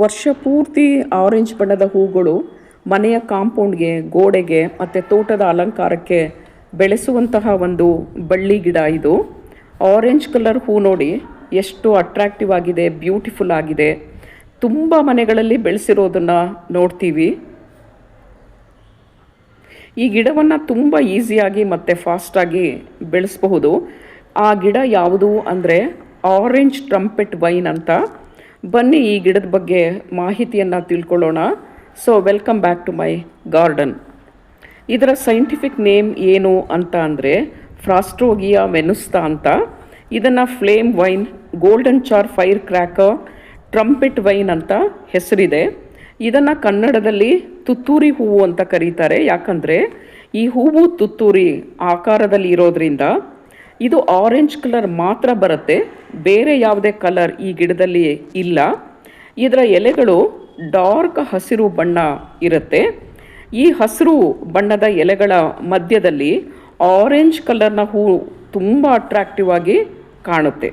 ವರ್ಷ ಪೂರ್ತಿ ಆರೆಂಜ್ ಬಣ್ಣದ ಹೂಗಳು ಮನೆಯ ಕಾಂಪೌಂಡ್ಗೆ, ಗೋಡೆಗೆ ಮತ್ತು ತೋಟದ ಅಲಂಕಾರಕ್ಕೆ ಬೆಳೆಸುವಂತಹ ಒಂದು ಬಳ್ಳಿ ಗಿಡ ಇದು. ಆರೆಂಜ್ ಕಲರ್ ಹೂ ನೋಡಿ ಎಷ್ಟು ಅಟ್ರಾಕ್ಟಿವ್ ಆಗಿದೆ, ಬ್ಯೂಟಿಫುಲ್ ಆಗಿದೆ. ತುಂಬ ಮನೆಗಳಲ್ಲಿ ಬೆಳೆಸಿರೋದನ್ನು ನೋಡ್ತೀವಿ. ಈ ಗಿಡವನ್ನು ತುಂಬ ಈಸಿಯಾಗಿ ಮತ್ತು ಫಾಸ್ಟಾಗಿ ಬೆಳೆಸಬಹುದು. ಆ ಗಿಡ ಯಾವುದು ಅಂದರೆ ಆರೆಂಜ್ ಟ್ರಂಪೆಟ್ ವೈನ್ ಅಂತ. ಬನ್ನಿ ಈ ಗಿಡದ ಬಗ್ಗೆ ಮಾಹಿತಿಯನ್ನು ತಿಳ್ಕೊಳ್ಳೋಣ. So welcome back to my garden. ಇದರ ಸೈಂಟಿಫಿಕ್ ನೇಮ್ ಏನು ಅಂತ ಅಂದರೆ ಫ್ರಾಸ್ಟ್ರೋಗಿಯಾ ವೆನುಸ್ತಾ ಅಂತ. ಇದನ್ನು flame vine, golden shower fire cracker, trumpet vine ಅಂತ ಹೆಸರಿದೆ. ಇದನ್ನು ಕನ್ನಡದಲ್ಲಿ ತುತ್ತೂರಿ ಹೂವು ಅಂತ ಕರೀತಾರೆ. ಯಾಕಂದರೆ ಈ ಹೂವು ತುತ್ತೂರಿ ಆಕಾರದಲ್ಲಿ ಇರೋದ್ರಿಂದ. ಇದು ಆರೆಂಜ್ ಕಲರ್ ಮಾತ್ರ ಬರುತ್ತೆ, ಬೇರೆ ಯಾವುದೇ ಕಲರ್ ಈ ಗಿಡದಲ್ಲಿ ಇಲ್ಲ. ಇದರ ಎಲೆಗಳು ಡಾರ್ಕ್ ಹಸಿರು ಬಣ್ಣ ಇರುತ್ತೆ. ಈ ಹಸಿರು ಬಣ್ಣದ ಎಲೆಗಳ ಮಧ್ಯದಲ್ಲಿ ಆರೆಂಜ್ ಕಲರ್ನ ಹೂ ತುಂಬ ಅಟ್ರಾಕ್ಟಿವ್ ಆಗಿ ಕಾಣುತ್ತೆ.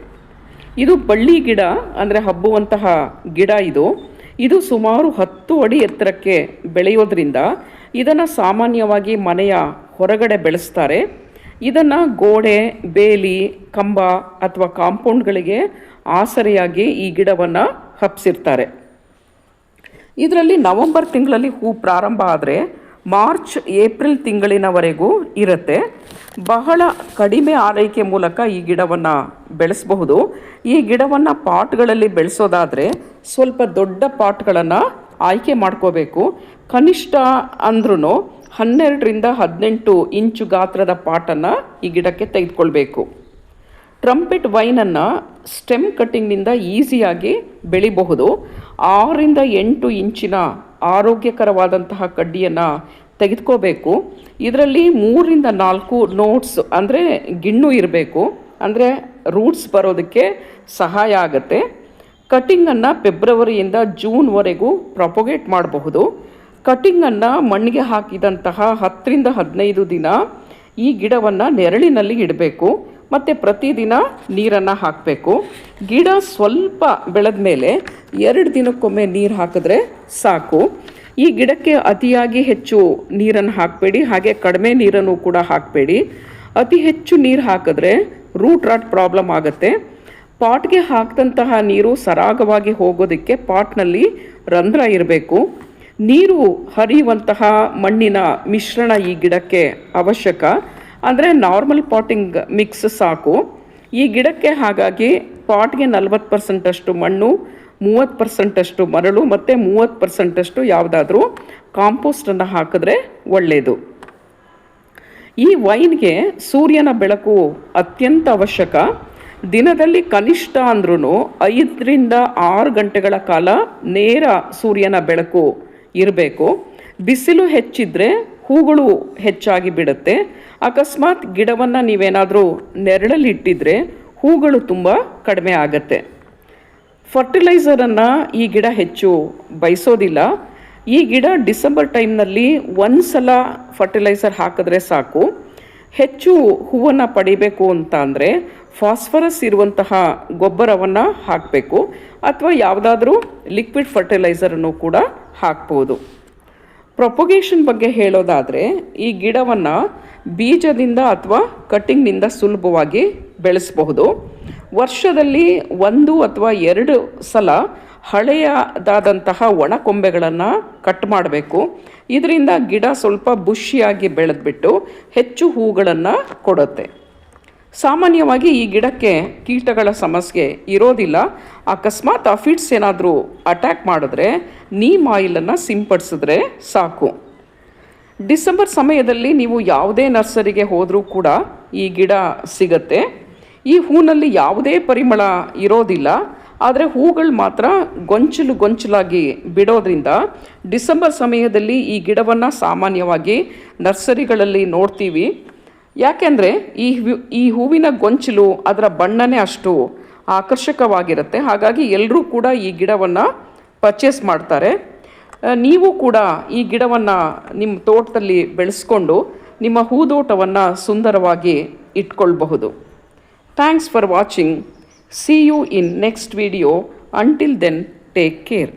ಇದು ಬಳ್ಳಿ ಗಿಡ ಅಂದರೆ ಹಬ್ಬುವಂತಹ ಗಿಡ ಇದು. ಇದು ಸುಮಾರು 10 ಅಡಿ ಎತ್ತರಕ್ಕೆ ಬೆಳೆಯೋದ್ರಿಂದ ಇದನ್ನು ಸಾಮಾನ್ಯವಾಗಿ ಮನೆಯ ಹೊರಗಡೆ ಬೆಳೆಸ್ತಾರೆ. ಇದನ್ನು ಗೋಡೆ, ಬೇಲಿ, ಕಂಬ ಅಥವಾ ಕಾಂಪೌಂಡ್ಗಳಿಗೆ ಆಸರೆಯಾಗಿ ಈ ಗಿಡವನ್ನು ಹಬ್ಸಿರ್ತಾರೆ. ಇದರಲ್ಲಿ ನವೆಂಬರ್ ತಿಂಗಳಲ್ಲಿ ಹೂ ಪ್ರಾರಂಭ ಆದರೆ ಮಾರ್ಚ್, ಏಪ್ರಿಲ್ ತಿಂಗಳಿನವರೆಗೂ ಇರುತ್ತೆ. ಬಹಳ ಕಡಿಮೆ ಆರೈಕೆ ಮೂಲಕ ಈ ಗಿಡವನ್ನು ಬೆಳೆಸಬಹುದು. ಈ ಗಿಡವನ್ನು ಪಾಟ್ಗಳಲ್ಲಿ ಬೆಳೆಸೋದಾದರೆ ಸ್ವಲ್ಪ ದೊಡ್ಡ ಪಾಟ್ಗಳನ್ನು ಆಯ್ಕೆ ಮಾಡ್ಕೋಬೇಕು. ಕನಿಷ್ಠ ಅಂದ್ರೂ 12ರಿಂದ 18 ಇಂಚು ಗಾತ್ರದ ಪಾಟನ್ನು ಈ ಗಿಡಕ್ಕೆ ತೆಗೆದುಕೊಳ್ಬೇಕು. ಟ್ರಂಪೆಟ್ ವೈನನ್ನು ಸ್ಟೆಮ್ ಕಟ್ಟಿಂಗ್ನಿಂದ ಈಸಿಯಾಗಿ ಬೆಳಿಬಹುದು. 6ರಿಂದ 8 ಇಂಚಿನ ಆರೋಗ್ಯಕರವಾದಂತಹ ಕಡ್ಡಿಯನ್ನು ತೆಗೆದುಕೋಬೇಕು. ಇದರಲ್ಲಿ 3ರಿಂದ 4 ನೋಟ್ಸ್ ಅಂದರೆ ಗಿಣ್ಣು ಇರಬೇಕು, ಅಂದರೆ ರೂಟ್ಸ್ ಬರೋದಕ್ಕೆ ಸಹಾಯ ಆಗುತ್ತೆ. ಕಟ್ಟಿಂಗನ್ನು ಫೆಬ್ರವರಿಯಿಂದ ಜೂನ್ವರೆಗೂ ಪ್ರೊಪೊಗೇಟ್ ಮಾಡಬಹುದು. ಕಟ್ಟಿಂಗನ್ನು ಮಣ್ಣಿಗೆ ಹಾಕಿದಂತಹ 10ರಿಂದ 15 ದಿನ ಈ ಗಿಡವನ್ನು ನೆರಳಿನಲ್ಲಿ ಇಡಬೇಕು ಮತ್ತು ಪ್ರತಿದಿನ ನೀರನ್ನು ಹಾಕಬೇಕು. ಗಿಡ ಸ್ವಲ್ಪ ಬೆಳೆದ ಮೇಲೆ 2 ದಿನಕ್ಕೊಮ್ಮೆ ನೀರು ಹಾಕಿದ್ರೆ ಸಾಕು. ಈ ಗಿಡಕ್ಕೆ ಅತಿಯಾಗಿ ಹೆಚ್ಚು ನೀರನ್ನು ಹಾಕಬೇಡಿ, ಹಾಗೆ ಕಡಿಮೆ ನೀರನ್ನು ಕೂಡ ಹಾಕಬೇಡಿ. ಅತಿ ಹೆಚ್ಚು ನೀರು ಹಾಕಿದ್ರೆ ರೂಟ್ ರಾಟ್ ಪ್ರಾಬ್ಲಮ್ ಆಗುತ್ತೆ. ಪಾಟ್ಗೆ ಹಾಕಿದಂತಹ ನೀರು ಸರಾಗವಾಗಿ ಹೋಗೋದಕ್ಕೆ ಪಾಟ್ನಲ್ಲಿ ರಂಧ್ರ ಇರಬೇಕು. ನೀರು ಹರಿಯುವಂತಹ ಮಣ್ಣಿನ ಮಿಶ್ರಣ ಈ ಗಿಡಕ್ಕೆ ಅವಶ್ಯಕ. ಅಂದರೆ ನಾರ್ಮಲ್ ಪಾಟಿಂಗ್ ಮಿಕ್ಸ್ ಸಾಕು ಈ ಗಿಡಕ್ಕೆ. ಹಾಗಾಗಿ ಪಾಟ್ಗೆ 40% ಮಣ್ಣು, 30% ಮರಳು ಮತ್ತು 30% ಯಾವುದಾದ್ರೂ ಕಾಂಪೋಸ್ಟನ್ನು ಹಾಕಿದ್ರೆ ಒಳ್ಳೆಯದು. ಈ ವೈನ್ಗೆ ಸೂರ್ಯನ ಬೆಳಕು ಅತ್ಯಂತ ಅವಶ್ಯಕ. ದಿನದಲ್ಲಿ ಕನಿಷ್ಠ ಅಂದ್ರೂ 5ರಿಂದ 6 ಗಂಟೆಗಳ ಕಾಲ ನೇರ ಸೂರ್ಯನ ಬೆಳಕು ಇರಬೇಕು. ಬಿಸಿಲು ಹೆಚ್ಚಿದ್ರೆ ಹೂಗಳು ಹೆಚ್ಚಾಗಿ ಬಿಡುತ್ತೆ. ಅಕಸ್ಮಾತ್ ಗಿಡವನ್ನು ನೀವೇನಾದರೂ ನೆರಳಲ್ಲಿ ಇಟ್ಟಿದ್ರೆ ಹೂಗಳು ತುಂಬ ಕಡಿಮೆ ಆಗುತ್ತೆ. ಫರ್ಟಿಲೈಸರನ್ನು ಈ ಗಿಡ ಹೆಚ್ಚು ಬಯಸೋದಿಲ್ಲ. ಈ ಗಿಡ ಡಿಸೆಂಬರ್ ಟೈಮ್ನಲ್ಲಿ ಒಂದು ಸಲ ಫರ್ಟಿಲೈಸರ್ ಹಾಕಿದ್ರೆ ಸಾಕು. ಹೆಚ್ಚು ಹೂವನ್ನು ಪಡಿಬೇಕು ಅಂತ ಅಂದರೆ ಫಾಸ್ಫರಸ್ ಇರುವಂತಹ ಗೊಬ್ಬರವನ್ನು ಹಾಕಬೇಕು, ಅಥವಾ ಯಾವುದಾದ್ರೂ ಲಿಕ್ವಿಡ್ ಫರ್ಟಿಲೈಸರನ್ನು ಕೂಡ ಹಾಕ್ಬೋದು. ಪ್ರೊಪೊಗೇಷನ್ ಬಗ್ಗೆ ಹೇಳೋದಾದರೆ ಈ ಗಿಡವನ್ನು ಬೀಜದಿಂದ ಅಥವಾ ಕಟ್ಟಿಂಗ್ನಿಂದ ಸುಲಭವಾಗಿ ಬೆಳೆಸಬಹುದು. ವರ್ಷದಲ್ಲಿ 1 ಅಥವಾ 2 ಸಲ ಹಳೆಯದಾದಂತಹ ಒಣ ಕೊಂಬೆಗಳನ್ನು ಕಟ್ ಮಾಡಬೇಕು. ಇದರಿಂದ ಗಿಡ ಸ್ವಲ್ಪ ಬುಷಿಯಾಗಿ ಬೆಳೆದ್ಬಿಟ್ಟು ಹೆಚ್ಚು ಹೂಗಳನ್ನು ಕೊಡುತ್ತೆ. ಸಾಮಾನ್ಯವಾಗಿ ಈ ಗಿಡಕ್ಕೆ ಕೀಟಗಳ ಸಮಸ್ಯೆ ಇರೋದಿಲ್ಲ. ಅಕಸ್ಮಾತ್ ಅಫಿಡ್ಸ್ ಏನಾದರೂ ಅಟ್ಯಾಕ್ ಮಾಡಿದ್ರೆ ನೀಮ್ ಆಯಿಲನ್ನು ಸಿಂಪಡಿಸಿದ್ರೆ ಸಾಕು. ಡಿಸೆಂಬರ್ ಸಮಯದಲ್ಲಿ ನೀವು ಯಾವುದೇ ನರ್ಸರಿಗೆ ಹೋದರೂ ಕೂಡ ಈ ಗಿಡ ಸಿಗತ್ತೆ. ಈ ಹೂನಲ್ಲಿ ಯಾವುದೇ ಪರಿಮಳ ಇರೋದಿಲ್ಲ, ಆದರೆ ಹೂಗಳು ಮಾತ್ರ ಗೊಂಚಲಾಗಿ ಬಿಡೋದ್ರಿಂದ ಡಿಸೆಂಬರ್ ಸಮಯದಲ್ಲಿ ಈ ಗಿಡವನ್ನು ಸಾಮಾನ್ಯವಾಗಿ ನರ್ಸರಿಗಳಲ್ಲಿ ನೋಡ್ತೀವಿ. ಯಾಕೆಂದರೆ ಈ ಹೂವಿನ ಗೊಂಚಲು ಅದರ ಬಣ್ಣನೇ ಅಷ್ಟು ಆಕರ್ಷಕವಾಗಿರುತ್ತೆ. ಹಾಗಾಗಿ ಎಲ್ಲರೂ ಕೂಡ ಈ ಗಿಡವನ್ನು ಪರ್ಚೇಸ್ ಮಾಡ್ತಾರೆ. ನೀವು ಕೂಡ ಈ ಗಿಡವನ್ನು ನಿಮ್ಮ ತೋಟದಲ್ಲಿ ಬೆಳೆಸ್ಕೊಂಡು ನಿಮ್ಮ ಹೂದೋಟವನ್ನು ಸುಂದರವಾಗಿ ಇಟ್ಕೊಳ್ಬಹುದು. Thanks for watching. See you in next video. Until then, take care.